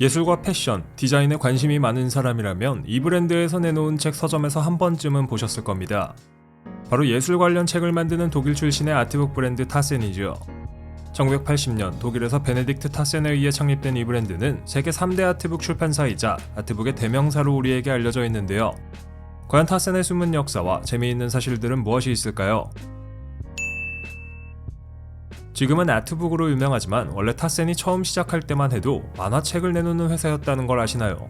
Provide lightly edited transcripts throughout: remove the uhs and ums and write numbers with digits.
예술과 패션, 디자인에 관심이 많은 사람이라면 이 브랜드에서 내놓은 책 서점에서 한 번쯤은 보셨을 겁니다. 바로 예술 관련 책을 만드는 독일 출신의 아트북 브랜드 타센이죠. 1980년 독일에서 베네딕트 타센에 의해 창립된 이 브랜드는 세계 3대 아트북 출판사이자 아트북의 대명사로 우리에게 알려져 있는데요. 과연 타센의 숨은 역사와 재미있는 사실들은 무엇이 있을까요? 지금은 아트북으로 유명하지만 원래 타센이 처음 시작할 때만 해도 만화책을 내놓는 회사였다는 걸 아시나요?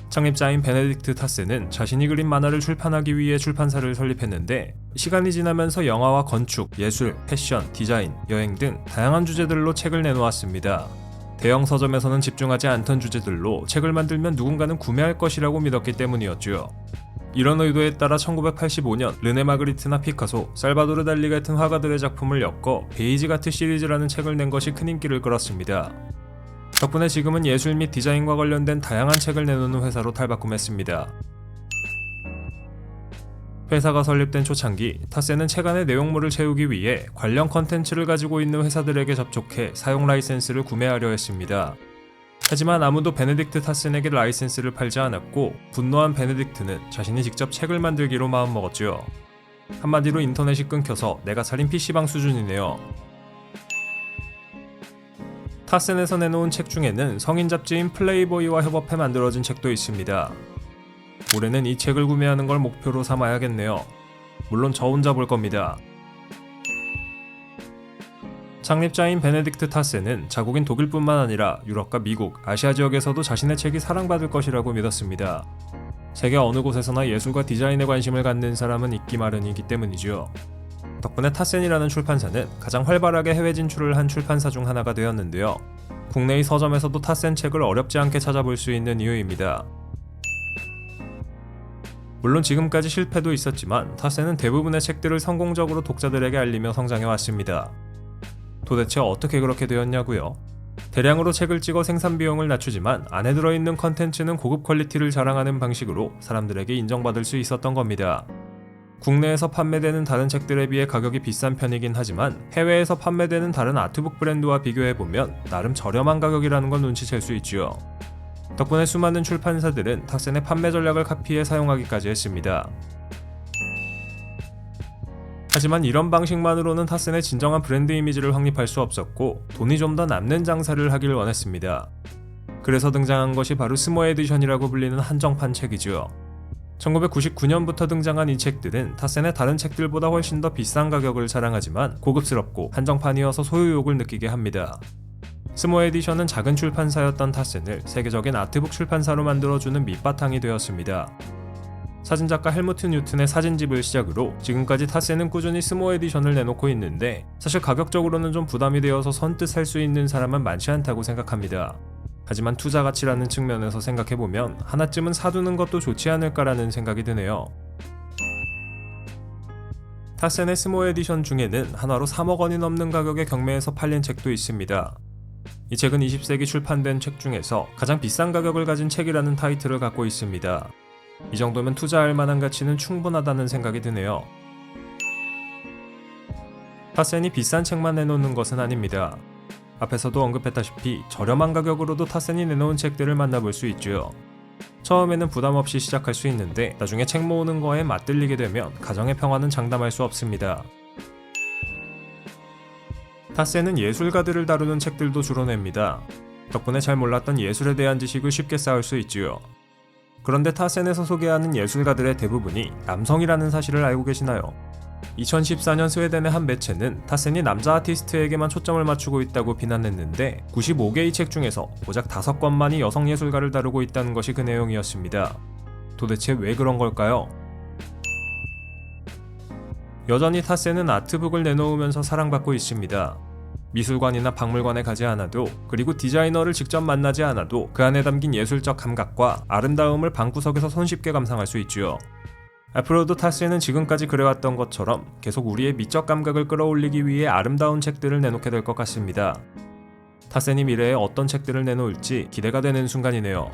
창립자인 베네딕트 타센은 자신이 그린 만화를 출판하기 위해 출판사를 설립했는데 시간이 지나면서 영화와 건축, 예술, 패션, 디자인, 여행 등 다양한 주제들로 책을 내놓았습니다. 대형 서점에서는 집중하지 않던 주제들로 책을 만들면 누군가는 구매할 것이라고 믿었기 때문이었죠. 이런 의도에 따라 1985년 르네 마그리트나 피카소, 살바도르 달리 같은 화가들의 작품을 엮어 베이지가트 시리즈라는 책을 낸 것이 큰 인기를 끌었습니다. 덕분에 지금은 예술 및 디자인과 관련된 다양한 책을 내놓는 회사로 탈바꿈했습니다. 회사가 설립된 초창기, 타센은 책 안의 내용물을 채우기 위해 관련 컨텐츠를 가지고 있는 회사들에게 접촉해 사용 라이센스를 구매하려 했습니다. 하지만 아무도 베네딕트 타센에게 라이센스를 팔지 않았고 분노한 베네딕트는 자신이 직접 책을 만들기로 마음먹었죠. 한마디로 인터넷이 끊겨서 내가 차린 PC방 수준이네요. 타센에서 내놓은 책 중에는 성인 잡지인 플레이보이와 협업해 만들어진 책도 있습니다. 올해는 이 책을 구매하는 걸 목표로 삼아야겠네요. 물론 저 혼자 볼 겁니다. 창립자인 베네딕트 타센은 자국인 독일뿐만 아니라 유럽과 미국, 아시아 지역에서도 자신의 책이 사랑받을 것이라고 믿었습니다. 세계 어느 곳에서나 예술과 디자인에 관심을 갖는 사람은 있기 마련이기 때문이죠. 덕분에 타센이라는 출판사는 가장 활발하게 해외 진출을 한 출판사 중 하나가 되었는데요. 국내의 서점에서도 타센 책을 어렵지 않게 찾아볼 수 있는 이유입니다. 물론 지금까지 실패도 있었지만 타센은 대부분의 책들을 성공적으로 독자들에게 알리며 성장해왔습니다. 도대체 어떻게 그렇게 되었냐고요? 대량으로 책을 찍어 생산 비용을 낮추지만 안에 들어있는 컨텐츠는 고급 퀄리티를 자랑하는 방식으로 사람들에게 인정받을 수 있었던 겁니다. 국내에서 판매되는 다른 책들에 비해 가격이 비싼 편이긴 하지만 해외에서 판매되는 다른 아트북 브랜드와 비교해보면 나름 저렴한 가격이라는 걸 눈치챌 수 있지요. 덕분에 수많은 출판사들은 타센의 판매 전략을 카피해 사용하기까지 했습니다. 하지만 이런 방식만으로는 타센의 진정한 브랜드 이미지를 확립할 수 없었고 돈이 좀 더 남는 장사를 하길 원했습니다. 그래서 등장한 것이 바로 스모 에디션이라고 불리는 한정판 책이죠. 1999년부터 등장한 이 책들은 타센의 다른 책들보다 훨씬 더 비싼 가격을 자랑하지만 고급스럽고 한정판이어서 소유욕을 느끼게 합니다. 스모 에디션은 작은 출판사였던 타센을 세계적인 아트북 출판사로 만들어주는 밑바탕이 되었습니다. 사진작가 헬무트 뉴튼의 사진집을 시작으로 지금까지 타센은 꾸준히 스모 에디션을 내놓고 있는데 사실 가격적으로는 좀 부담이 되어서 선뜻 살 수 있는 사람은 많지 않다고 생각합니다. 하지만 투자 가치라는 측면에서 생각해보면 하나쯤은 사두는 것도 좋지 않을까라는 생각이 드네요. 타센의 스모 에디션 중에는 한화로 3억 원이 넘는 가격의 경매에서 팔린 책도 있습니다. 이 책은 20세기 출판된 책 중에서 가장 비싼 가격을 가진 책이라는 타이틀을 갖고 있습니다. 이 정도면 투자할 만한 가치는 충분하다는 생각이 드네요. 타센이 비싼 책만 내놓는 것은 아닙니다. 앞에서도 언급했다시피 저렴한 가격으로도 타센이 내놓은 책들을 만나볼 수 있죠. 처음에는 부담 없이 시작할 수 있는데 나중에 책 모으는 거에 맞들리게 되면 가정의 평화는 장담할 수 없습니다. 타센은 예술가들을 다루는 책들도 주로 냅니다. 덕분에 잘 몰랐던 예술에 대한 지식을 쉽게 쌓을 수 있지요. 그런데 타센에서 소개하는 예술가들의 대부분이 남성이라는 사실을 알고 계시나요? 2014년 스웨덴의 한 매체는 타센이 남자 아티스트에게만 초점을 맞추고 있다고 비난했는데 95개의 책 중에서 고작 5권만이 여성 예술가를 다루고 있다는 것이 그 내용이었습니다. 도대체 왜 그런 걸까요? 여전히 타센은 아트북을 내놓으면서 사랑받고 있습니다. 미술관이나 박물관에 가지 않아도 그리고 디자이너를 직접 만나지 않아도 그 안에 담긴 예술적 감각과 아름다움을 방구석에서 손쉽게 감상할 수 있죠. 앞으로도 타센은 지금까지 그래왔던 것처럼 계속 우리의 미적 감각을 끌어올리기 위해 아름다운 책들을 내놓게 될 것 같습니다. 타센이 미래에 어떤 책들을 내놓을지 기대가 되는 순간이네요.